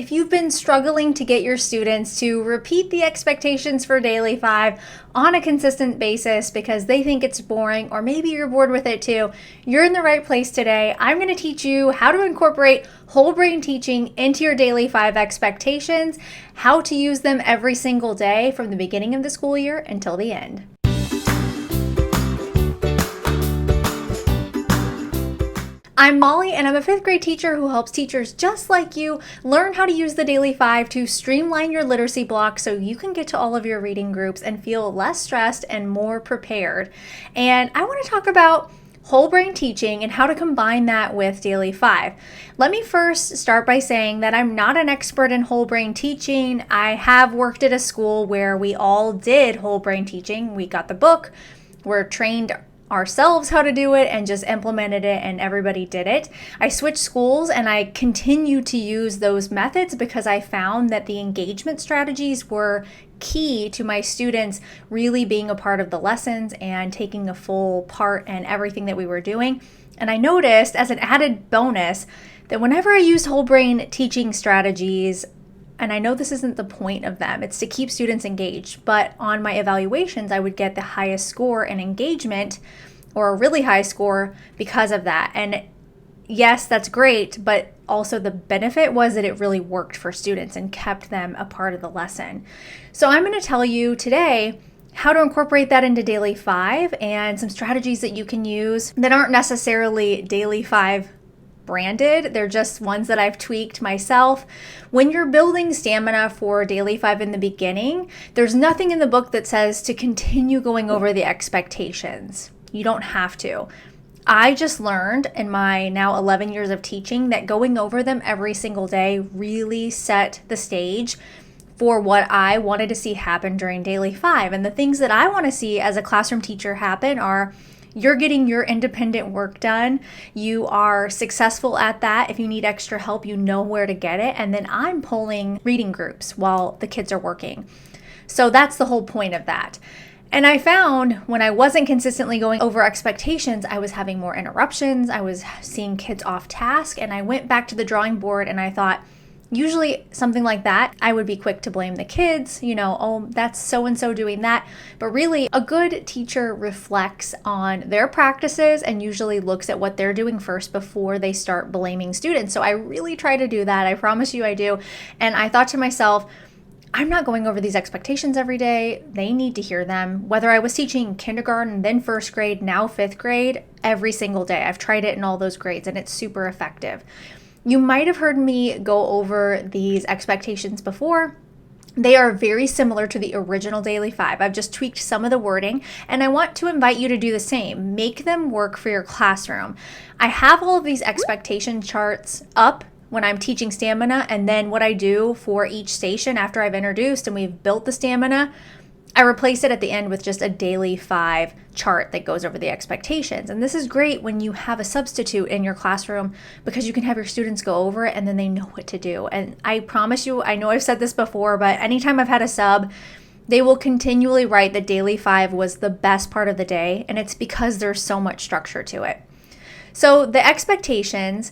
if you've been struggling to get your students to repeat the expectations for Daily 5 on a consistent basis because they think it's boring, or maybe you're bored with it too, you're in the right place today. I'm going to teach you how to incorporate whole brain teaching into your Daily 5 expectations, how to use them every single day from the beginning of the school year until the end. I'm Molly, and I'm a 5th grade teacher who helps teachers just like you learn how to use the Daily 5 to streamline your literacy block so you can get to all of your reading groups and feel less stressed and more prepared. And I want to talk about whole brain teaching and how to combine that with Daily 5. Let me first start by saying that I'm not an expert in whole brain teaching. I have worked at a school where we all did whole brain teaching. We got the book, we're trained ourselves how to do it and just implemented it, and everybody did it. I switched schools and I continue to use those methods because I found that the engagement strategies were key to my students really being a part of the lessons and taking a full part in everything that we were doing. And I noticed as an added bonus that whenever I used whole brain teaching strategies, and I know this isn't the point of them, it's to keep students engaged, but on my evaluations, I would get the highest score in engagement, or a really high score because of that. And yes, that's great, but also the benefit was that it really worked for students and kept them a part of the lesson. So I'm going to tell you today how to incorporate that into Daily 5 and some strategies that you can use that aren't necessarily Daily 5 branded. They're just ones that I've tweaked myself. When you're building stamina for Daily 5 in the beginning, there's nothing in the book that says to continue going over the expectations. You don't have to. I just learned in my now 11 years of teaching that going over them every single day really set the stage for what I wanted to see happen during Daily 5. And the things that I want to see as a classroom teacher happen are you're getting your independent work done. You are successful at that. If you need extra help, you know where to get it. And then I'm pulling reading groups while the kids are working. So that's the whole point of that. And I found when I wasn't consistently going over expectations, I was having more interruptions. I was seeing kids off task. And I went back to the drawing board and I thought, usually something like that, I would be quick to blame the kids, oh, that's so-and-so doing that. But really, a good teacher reflects on their practices and usually looks at what they're doing first before they start blaming students. So I really try to do that. I promise you I do. And I thought to myself, I'm not going over these expectations every day. They need to hear them. Whether I was teaching kindergarten, then 1st grade, now 5th grade, every single day. I've tried it in all those grades and it's super effective. You might have heard me go over these expectations before. They are very similar to the original Daily 5. I've just tweaked some of the wording, and I want to invite you to do the same. Make them work for your classroom. I have all of these expectation charts up when I'm teaching stamina, and then what I do for each station after I've introduced and we've built the stamina, I replace it at the end with just a Daily 5 chart that goes over the expectations. And this is great when you have a substitute in your classroom because you can have your students go over it and then they know what to do. And I promise you, I know I've said this before, but anytime I've had a sub, they will continually write that Daily 5 was the best part of the day, and it's because there's so much structure to it. So the expectations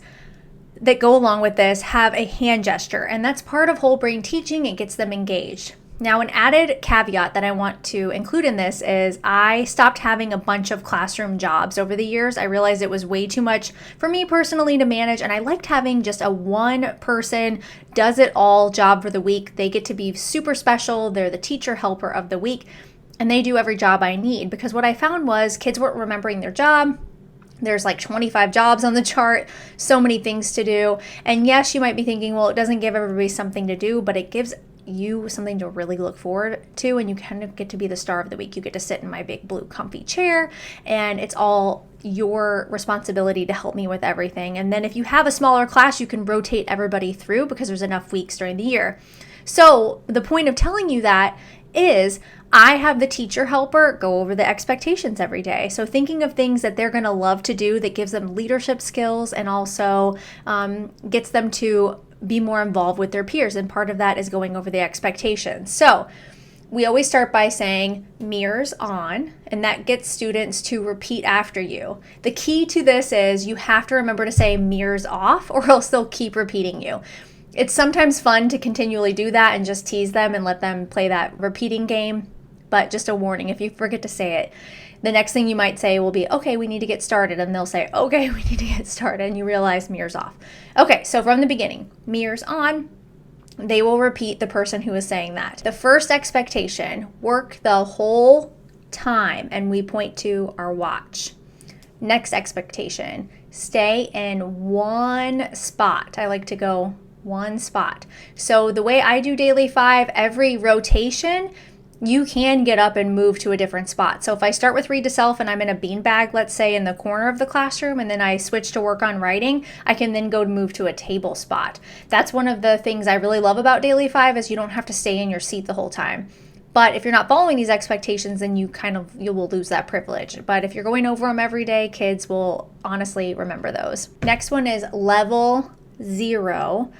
that go along with this have a hand gesture, and that's part of whole brain teaching. It gets them engaged. Now, an added caveat that I want to include in this is I stopped having a bunch of classroom jobs over the years. I realized it was way too much for me personally to manage, and I liked having just a one-person does-it-all job for the week. They get to be super special. They're the teacher helper of the week, and they do every job I need, because what I found was kids weren't remembering their job. There's like 25 jobs on the chart, so many things to do. And yes, you might be thinking, well, it doesn't give everybody something to do, but it gives you something to really look forward to, and you kind of get to be the star of the week. You get to sit in my big blue comfy chair, and it's all your responsibility to help me with everything. And then if you have a smaller class, you can rotate everybody through because there's enough weeks during the year. So the point of telling you that is I have the teacher helper go over the expectations every day. So thinking of things that they're going to love to do that gives them leadership skills and also gets them to be more involved with their peers. And part of that is going over the expectations. So we always start by saying mirrors on, and that gets students to repeat after you. The key to this is you have to remember to say mirrors off, or else they'll keep repeating you. It's sometimes fun to continually do that and just tease them and let them play that repeating game. But just a warning, if you forget to say it, the next thing you might say will be, okay, we need to get started. And they'll say, okay, we need to get started. And you realize mirrors off. Okay, so from the beginning, mirrors on. They will repeat the person who is saying that. The first expectation, work the whole time. And we point to our watch. Next expectation, stay in one spot. I like to go one spot. So the way I do daily 5, every rotation, you can get up and move to a different spot. So if I start with read to self and I'm in a beanbag, let's say in the corner of the classroom, and then I switch to work on writing, I can then go move to a table spot. That's one of the things I really love about daily 5 is you don't have to stay in your seat the whole time. But if you're not following these expectations, then you will lose that privilege. But if you're going over them every day, kids will honestly remember those. Next one is level 0.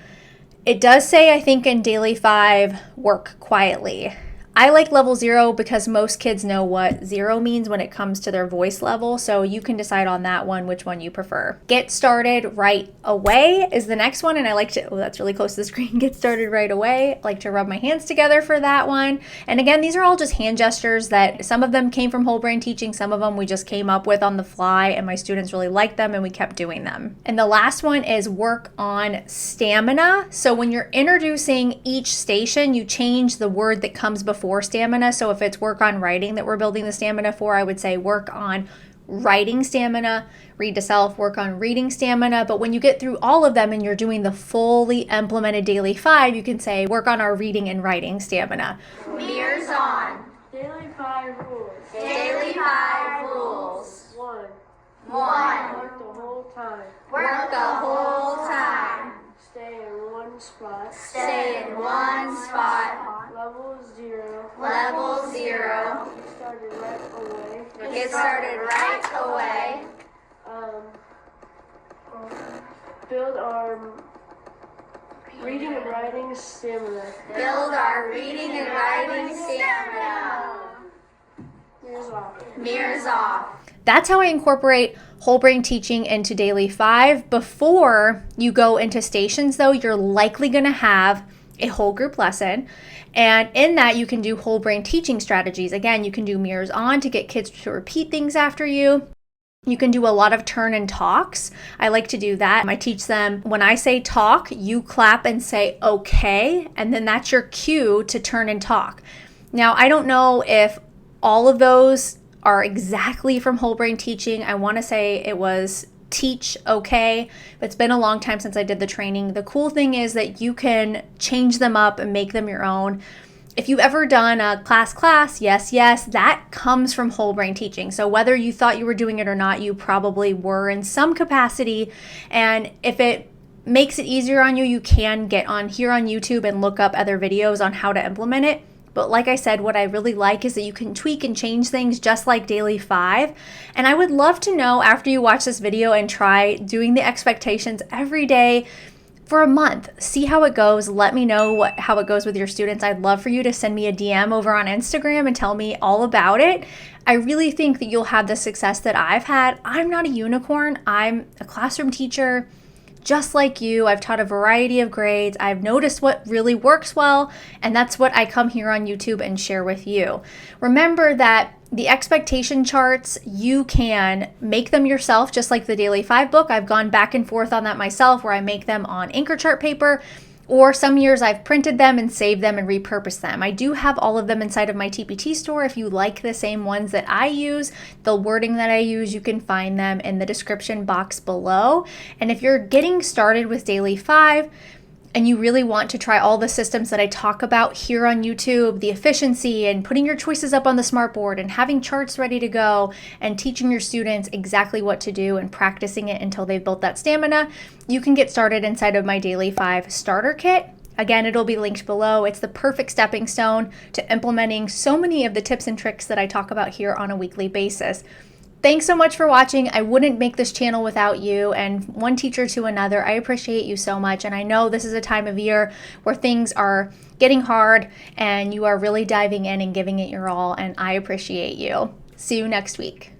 It does say, I think in daily 5, work quietly. I like level 0 because most kids know what 0 means when it comes to their voice level, so you can decide on that one which one you prefer. Get started right away is the next one, and I like to, oh, that's really close to the screen, get started right away. I like to rub my hands together for that one. And again, these are all just hand gestures that some of them came from whole brain teaching, some of them we just came up with on the fly, and my students really liked them and we kept doing them. And the last one is work on stamina. So when you're introducing each station, you change the word that comes before stamina. So if it's work on writing that we're building the stamina for, I would say work on writing stamina, read to self, work on reading stamina. But when you get through all of them and you're doing the fully implemented daily 5, you can say work on our reading and writing stamina. Mirrors on. Daily 5 rules. Daily 5 rules. 1. 1. Work the whole time. Work the whole time. Stay in one spot. Stay in one spot. Level 0. Level 0. Get started right away. Get started right away. Build our reading and writing stamina. Build our reading and writing stamina. Mirrors off. Mirrors off. That's how I incorporate whole brain teaching into daily 5. Before you go into stations though, you're likely going to have a whole group lesson. And in that, you can do whole brain teaching strategies. Again, you can do mirrors on to get kids to repeat things after you. You can do a lot of turn and talks. I like to do that. I teach them when I say talk, you clap and say okay, and then that's your cue to turn and talk. Now, I don't know if all of those are exactly from whole brain teaching. I want to say it was teach okay, but it's been a long time since I did the training. The cool thing is that you can change them up and make them your own. If you've ever done a class, yes, that comes from whole brain teaching. So whether you thought you were doing it or not, you probably were in some capacity. And if it makes it easier on you, you can get on here on YouTube and look up other videos on how to implement it. But like I said, what I really like is that you can tweak and change things just like daily 5. And I would love to know after you watch this video and try doing the expectations every day for a month. See how it goes. Let me know how it goes with your students. I'd love for you to send me a DM over on Instagram and tell me all about it. I really think that you'll have the success that I've had. I'm not a unicorn. I'm a classroom teacher. Just like you, I've taught a variety of grades. I've noticed what really works well, and that's what I come here on YouTube and share with you. Remember that the expectation charts, you can make them yourself, just like the Daily 5 book. I've gone back and forth on that myself, where I make them on Anchor chart paper, or some years I've printed them and saved them and repurposed them. I do have all of them inside of my TPT store. If you like the same ones that I use, the wording that I use, you can find them in the description box below. And if you're getting started with Daily 5, and you really want to try all the systems that I talk about here on YouTube, the efficiency and putting your choices up on the smartboard and having charts ready to go and teaching your students exactly what to do and practicing it until they've built that stamina, you can get started inside of my Daily 5 starter kit. Again, it'll be linked below. It's the perfect stepping stone to implementing so many of the tips and tricks that I talk about here on a weekly basis. Thanks so much for watching. I wouldn't make this channel without you, and one teacher to another. I appreciate you so much, and I know this is a time of year where things are getting hard and you are really diving in and giving it your all, and I appreciate you. See you next week.